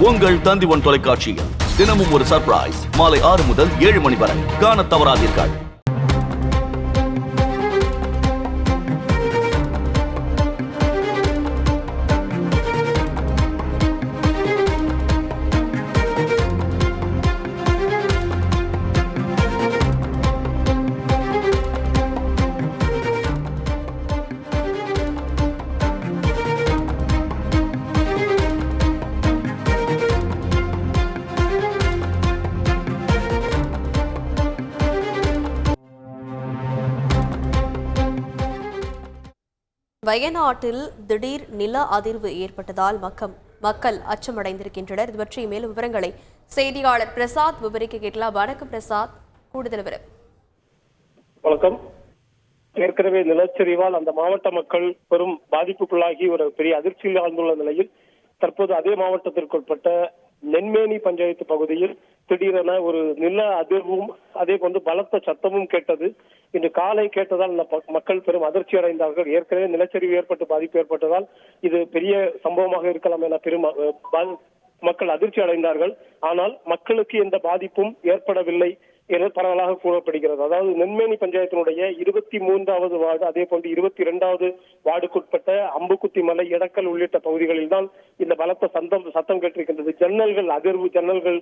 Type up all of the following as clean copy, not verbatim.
உங்கள் தந்தி1 தொலைக்காட்சியில் தினமும் ஒரு சர்ப்ரைஸ் மாலை 6 முதல் 7 மணி வரை காணத் தவறாதீர்கள். வயநாட்டில் திடீர் நில அதிர்வு ஏற்பட்டதால் மக்கள் அச்சமடைந்திருக்கின்றனர். இது பற்றி மேலும் விவரங்களை செய்தியாளர் பிரசாத் விவரிக்க கேட்கலாம். வணக்கம் பிரசாத், கூடுதல் விவரம். வணக்கம். ஏற்கனவே நிலச்சரிவால் அந்த மாவட்ட மக்கள் பெரும் பாதிப்புக்குள்ளாகி ஒரு பெரிய அதிர்ச்சியில் ஆழ்ந்துள்ள நிலையில் தற்போது அதே மாவட்டத்திற்குட்பட்ட நென்மேனி பஞ்சாயத்து பகுதியில் திடீரென ஒரு நில அதிர்வும் அதே போன்று பலத்த சத்தமும் கேட்டது. இன்று காலை கேட்டதால் அந்த மக்கள் பெரும் அதிர்ச்சி அடைந்தார்கள். ஏற்கனவே நிலச்சரிவு ஏற்பட்டு பாதிப்பு ஏற்பட்டதால் இது பெரிய சம்பவமாக இருக்கலாம் என பெரும் மக்கள் அதிர்ச்சி அடைந்தார்கள். ஆனால் மக்களுக்கு எந்த பாதிப்பும் ஏற்படவில்லை என பரவலாக கூறப்படுகிறது. அதாவது நென்மேனி பஞ்சாயத்தினுடைய 23வது வார்டு அதே போன்று 22வது வார்டுக்குட்பட்ட அம்புக்குத்தி மலை, எடக்கல் உள்ளிட்ட பகுதிகளில் தான் இந்த பலத்த சத்தம் கேட்டிருக்கின்றது. ஜன்னல்கள் அதிர்வு, ஜன்னல்கள்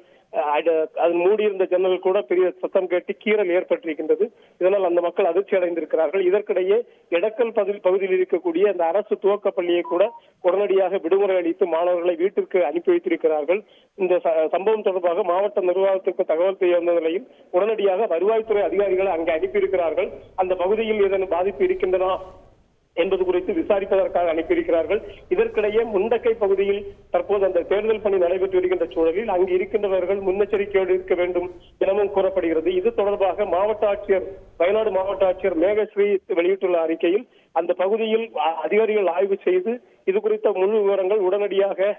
அது மூடியிருந்த ஜன்னல்கள் கூட பெரிய சத்தம் கேட்டு கீறல் ஏற்பட்டிருக்கின்றது. இதனால் அந்த மக்கள் அதிர்ச்சி அடைந்திருக்கிறார்கள். இதற்கிடையே எடக்கல் பகுதியில் இருக்கக்கூடிய அந்த அரசு துவக்க பள்ளியை கூட உடனடியாக விடுமுறை அளித்து மாணவர்களை வீட்டிற்கு அனுப்பி வைத்திருக்கிறார்கள். இந்த சம்பவம் தொடர்பாக மாவட்ட நிர்வாகத்திற்கு தகவல் தெரிய வந்த நிலையில் உடனடியாக வருவாய்த்துறை அதிகாரிகளை அங்கே அனுப்பியிருக்கிறார்கள். அந்த பகுதியில் ஏதேனும் பாதிப்பு இருக்கின்றன என்பது குறித்து விசாரிப்பதற்காக அனுப்பியிருக்கிறார்கள். இதற்கிடையே முண்டக்கை பகுதியில் தற்போது அந்த தேர்தல் பணி நடைபெற்று வருகின்ற சூழலில் அங்கு இருக்கின்றவர்கள் முன்னெச்சரிக்கையோடு இருக்க வேண்டும் எனவும் கூறப்படுகிறது. இது தொடர்பாக வயநாடு மாவட்ட ஆட்சியர் மேகஸ்ரீ வெளியிட்டுள்ள அறிக்கையில் அந்த பகுதியில் அதிகாரிகள் ஆய்வு செய்து இது குறித்த முழு விவரங்கள் உடனடியாக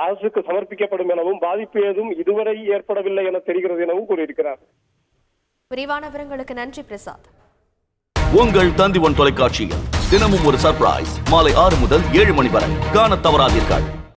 அரசுக்கு சமர்ப்பிக்கப்படும் எனவும் பாதிப்பு ஏதும் இதுவரை ஏற்படவில்லை என தெரிகிறது எனவும் கூறியிருக்கிறார். விரிவான விவரங்களுக்கு நன்றி பிரசாத். உங்கள் தந்தி1 தொலைக்காட்சியில் தினமும் ஒரு சர்ப்ரைஸ் மாலை 6 முதல் 7 மணி வரை காணத் தவறாதீர்கள்.